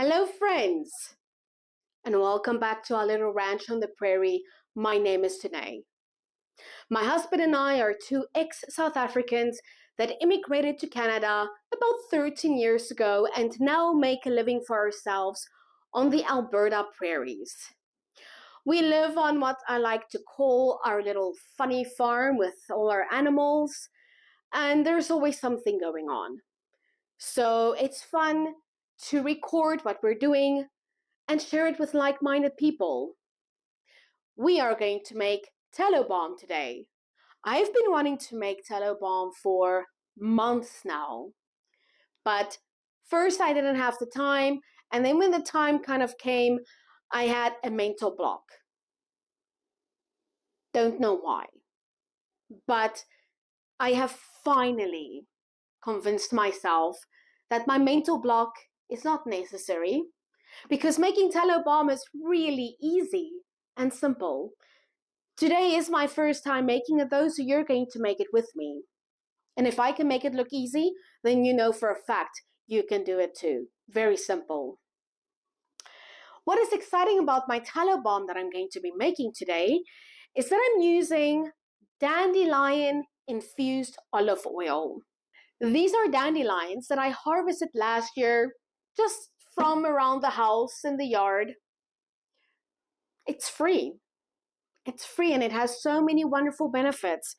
Hello, friends, and welcome back to our little ranch on the prairie. My name is Tanae. My husband and I are two ex-South Africans that immigrated to Canada about 13 years ago and now make a living for ourselves on the Alberta prairies. We live on what I like to call our little funny farm with all our animals, and there's always something going on. So it's fun to record what we're doing and share it with like-minded people. We are going to make tallow balm today. I've been wanting to make tallow balm for months now, but first I didn't have the time, and then when the time kind of came, I had a mental block. Don't know why, but I have finally convinced myself that my mental block is not necessary, because making tallow balm is really easy and simple. Today is my first time making it though, so you're going to make it with me. And if I can make it look easy, then you know for a fact you can do it too. Very simple. What is exciting about my tallow balm that I'm going to be making today is that I'm using dandelion infused olive oil. These are dandelions that I harvested last year just from around the house in the yard. It's free. It's free and it has so many wonderful benefits.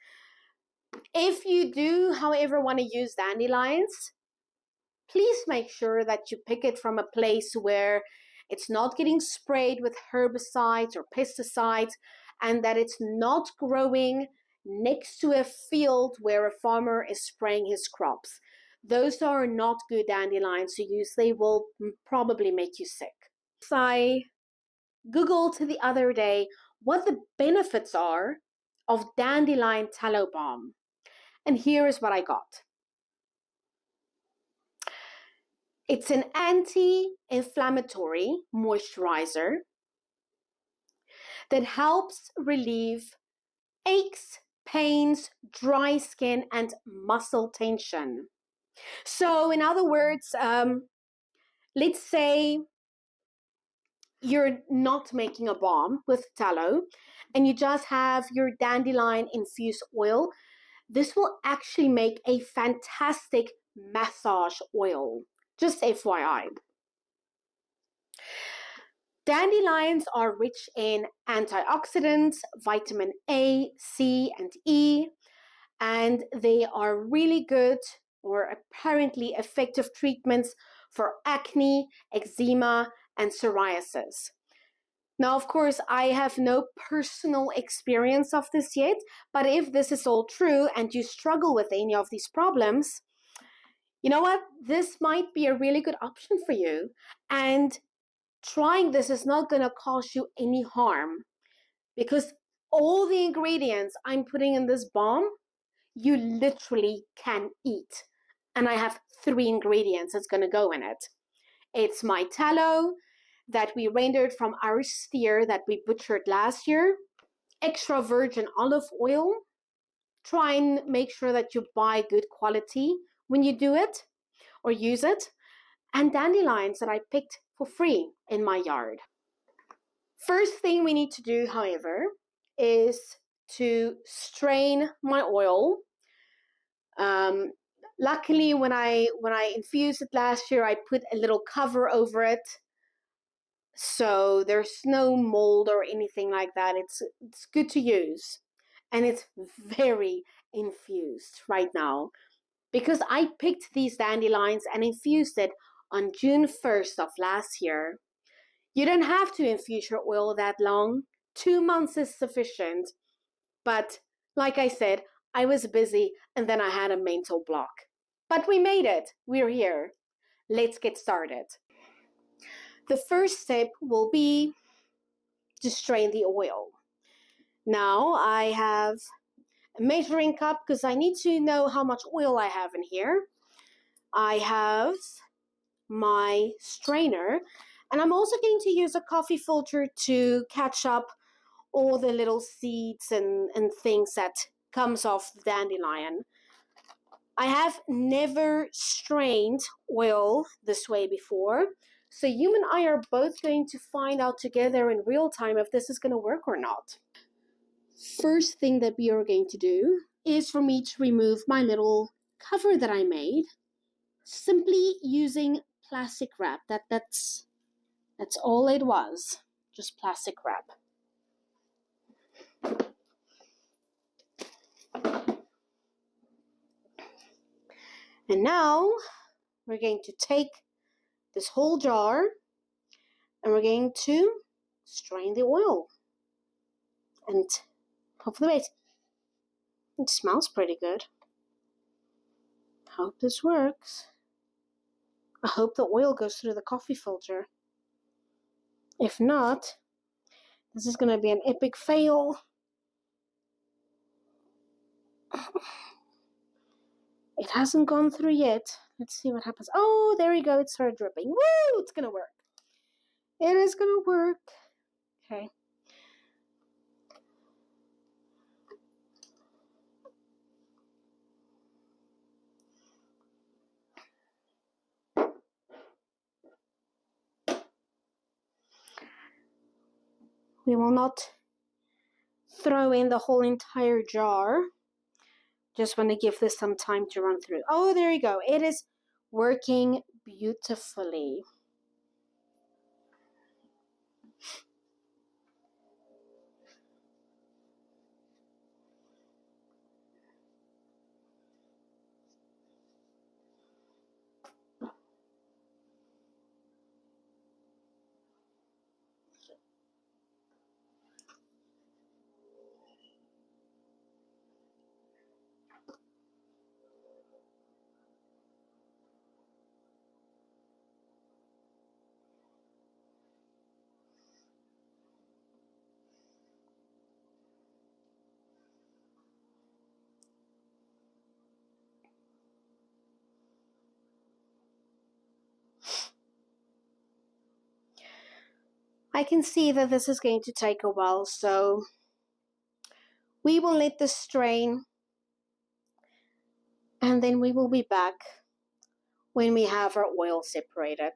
If you do, however, want to use dandelions, please make sure that you pick it from a place where it's not getting sprayed with herbicides or pesticides, and that it's not growing next to a field where a farmer is spraying his crops. Those are not good dandelions to use. They will probably make you sick. I Googled the other day what the benefits are of dandelion tallow balm, and here is what I got. It's an anti-inflammatory moisturizer that helps relieve aches, pains, dry skin, and muscle tension. So in other words, let's say you're not making a balm with tallow and you just have your dandelion infused oil. This will actually make a fantastic massage oil. Just FYI. Dandelions are rich in antioxidants, vitamin A, C, and E, and they are really good or apparently effective treatments for acne, eczema, and psoriasis. Now, of course, I have no personal experience of this yet, but if this is all true and you struggle with any of these problems, you know what? This might be a really good option for you. And trying this is not going to cause you any harm, because all the ingredients I'm putting in this balm, you literally can eat. And I have 3 ingredients that's going to go in it. It's my tallow that we rendered from our steer that we butchered last year, extra virgin olive oil. Try and make sure that you buy good quality when you do it or use it, and dandelions that I picked for free in my yard. First thing we need to do, however, is to strain my oil. Luckily, when I infused it last year, I put a little cover over it, so there's no mold or anything like that. It's good to use, and it's very infused right now because I picked these dandelions and infused it on June 1st of last year. You don't have to infuse your oil that long. 2 months is sufficient. But like I said, I was busy and then I had a mental block. But we made it. We're here. Let's get started. The first step will be to strain the oil. Now I have a measuring cup because I need to know how much oil I have in here. I have my strainer, and I'm also going to use a coffee filter to catch up all the little seeds and things that comes off the dandelion. I have never strained oil this way before. So you and I are both going to find out together in real time if this is going to work or not. First thing that we are going to do is for me to remove my little cover that I made, simply using plastic wrap. That's all it was, just plastic wrap. And now we're going to take this whole jar and we're going to strain the oil. And hopefully, wait, it smells pretty good. Hope this works. I hope the oil goes through the coffee filter. If not, this is going to be an epic fail. It hasn't gone through yet. Let's see what happens. Oh, there we go. It started dripping. Woo! It's going to work. It is going to work. Okay. We will not throw in the whole entire jar. Just want to give this some time to run through. Oh, there you go. It is working beautifully. I can see that this is going to take a while, so we will let this strain and then we will be back when we have our oil separated.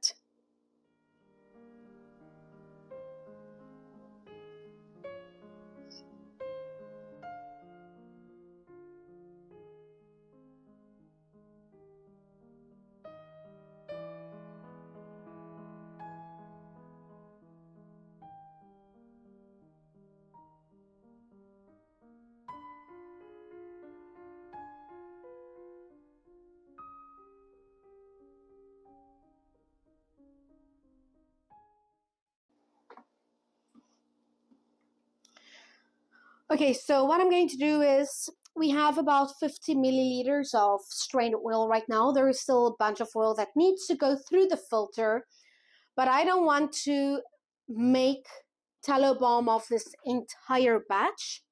Okay, so what I'm going to do is we have about 50 milliliters of strained oil right now. There is still a bunch of oil that needs to go through the filter, but I don't want to make tallow balm of this entire batch.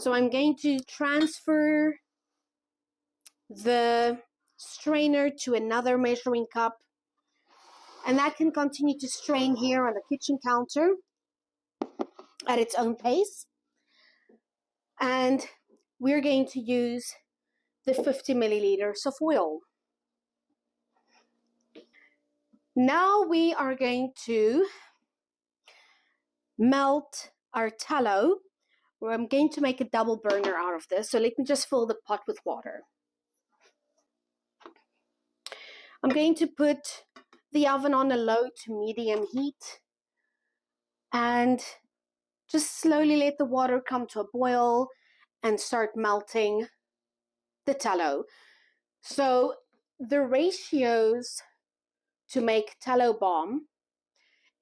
So I'm going to transfer the strainer to another measuring cup, and that can continue to strain here on the kitchen counter at its own pace. And we're going to use the 50 milliliters of oil. Now we are going to melt our tallow. I'm going to make a double burner out of this. So let me just fill the pot with water. I'm going to put the oven on a low to medium heat and just slowly let the water come to a boil and start melting the tallow. So the ratios to make tallow balm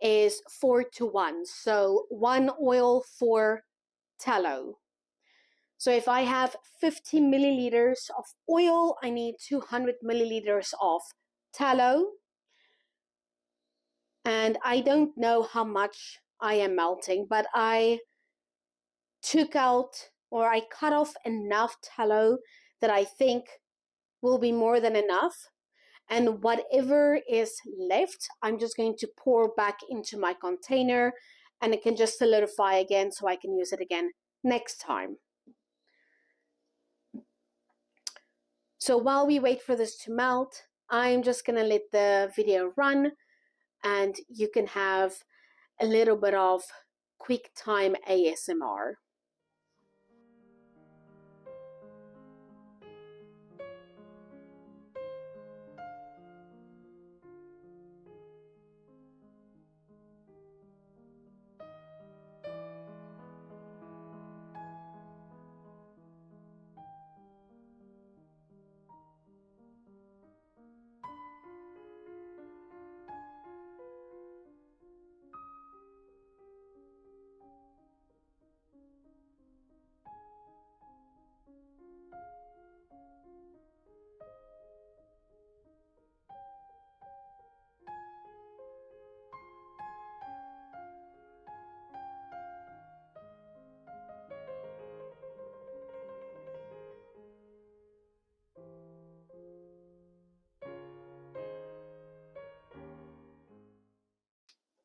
is 4:1. So 1 oil for tallow. So if I have 50 milliliters of oil, I need 200 milliliters of tallow. And I don't know how much I am melting, but I took out, or I cut off enough tallow that I think will be more than enough. And whatever is left, I'm just going to pour back into my container and it can just solidify again so I can use it again next time. So while we wait for this to melt, I'm just gonna let the video run and you can have a little bit of quick time ASMR.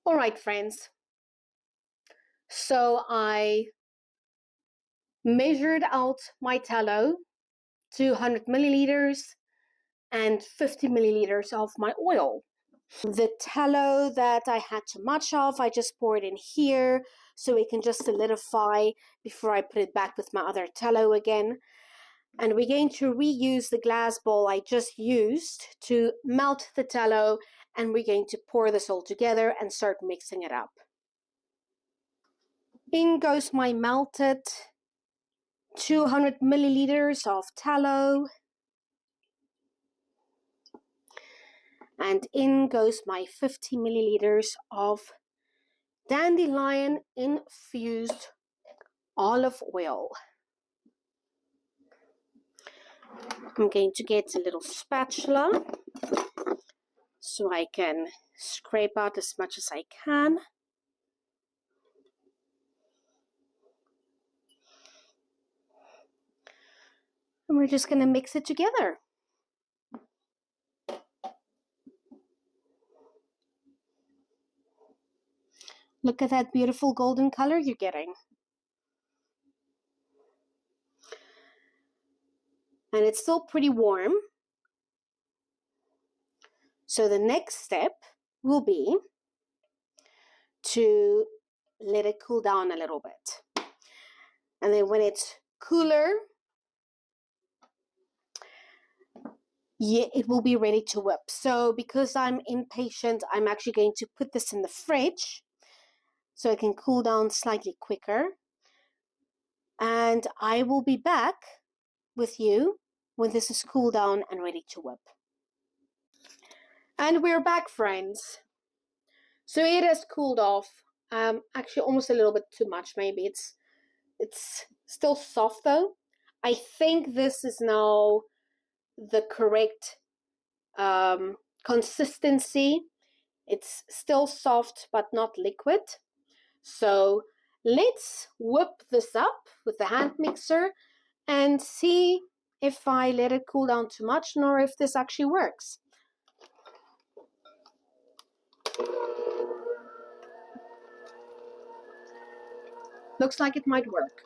All right, friends. So I measured out my tallow, 200 milliliters and 50 milliliters of my oil. The tallow that I had too much of, I just pour it in here so it can just solidify before I put it back with my other tallow again. And we're going to reuse the glass bowl I just used to melt the tallow, and we're going to pour this all together and start mixing it up. In goes my melted 200 milliliters of tallow. And in goes my 50 milliliters of Dandelion infused olive oil. I'm going to get a little spatula so I can scrape out as much as I can. And we're just going to mix it together. Look at that beautiful golden color you're getting. And it's still pretty warm. So the next step will be to let it cool down a little bit. And then when it's cooler, it will be ready to whip. So because I'm impatient, I'm actually going to put this in the fridge so it can cool down slightly quicker. And I will be back with you when this is cooled down and ready to whip. And we're back, friends. So it has cooled off. Actually, almost a little bit too much, maybe. It's still soft though. I think this is now the correct consistency. It's still soft but not liquid. So let's whip this up with the hand mixer and see if I let it cool down too much or if this actually works. Looks like it might work.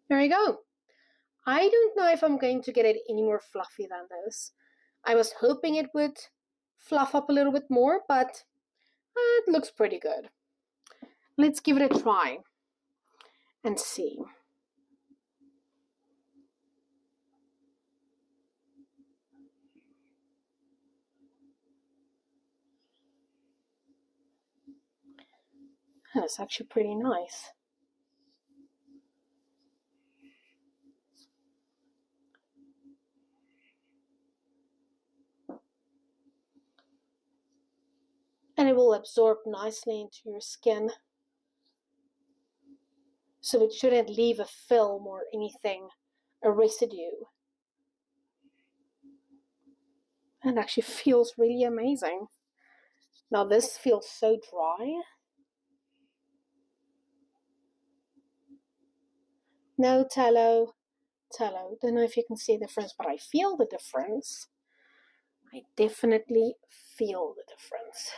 There you go. I don't know if I'm going to get it any more fluffy than this. I was hoping it would fluff up a little bit more, but it looks pretty good. Let's give it a try and see. That's actually pretty nice. And and it will absorb nicely into your skin. So it shouldn't leave a film or anything, a residue. And it actually feels really amazing. Now this feels so dry. No tallow. Don't know if you can see the difference, but I feel the difference. I definitely feel the difference.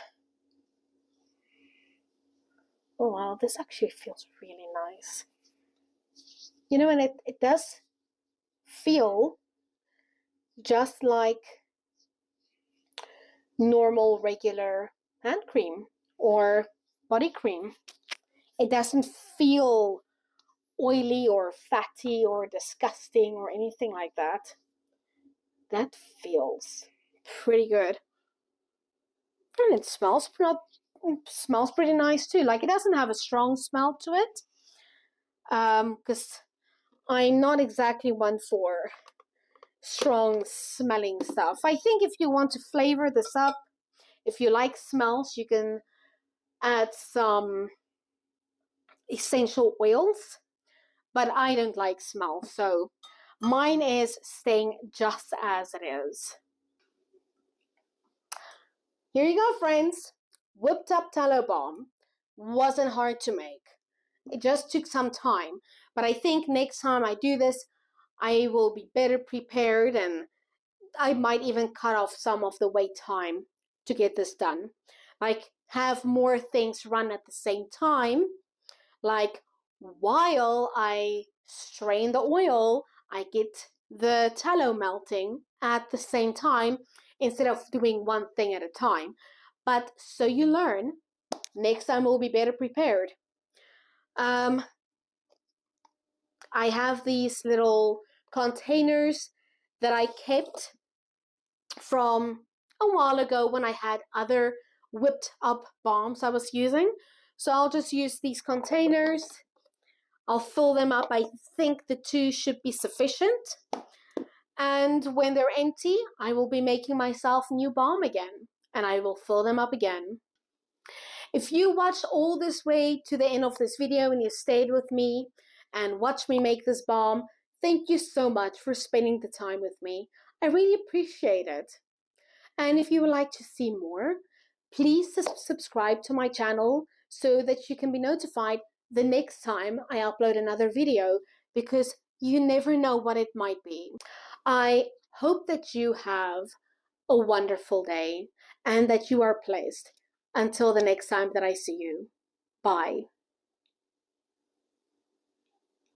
Oh wow, this actually feels really nice. You know, and it does feel just like normal, regular hand cream or body cream. It doesn't feel oily or fatty or disgusting or anything like that. That feels pretty good. And it smells pretty nice too. Like, it doesn't have a strong smell to it. Because I'm not exactly one for strong smelling stuff. I think if you want to flavor this up, if you like smells, you can add some essential oils, but I don't like smell, so mine is staying just as it is. Here you go, friends. Whipped up tallow balm. Wasn't hard to make. It just took some time, but I think next time I do this, I will be better prepared, and I might even cut off some of the wait time to get this done. Like, have more things run at the same time. Like, while I strain the oil, I get the tallow melting at the same time instead of doing one thing at a time. But so you learn, next time we'll be better prepared. I have these little containers that I kept from a while ago when I had other whipped up balms I was using. So I'll just use these containers. I'll fill them up. I think the 2 should be sufficient. And when they're empty, I will be making myself new balm again. And I will fill them up again. If you watched all this way to the end of this video and you stayed with me and watched me make this balm, thank you so much for spending the time with me. I really appreciate it. And if you would like to see more, please subscribe to my channel so that you can be notified the next time I upload another video, because you never know what it might be. I hope that you have a wonderful day and that you are blessed. Until the next time that I see you. Bye.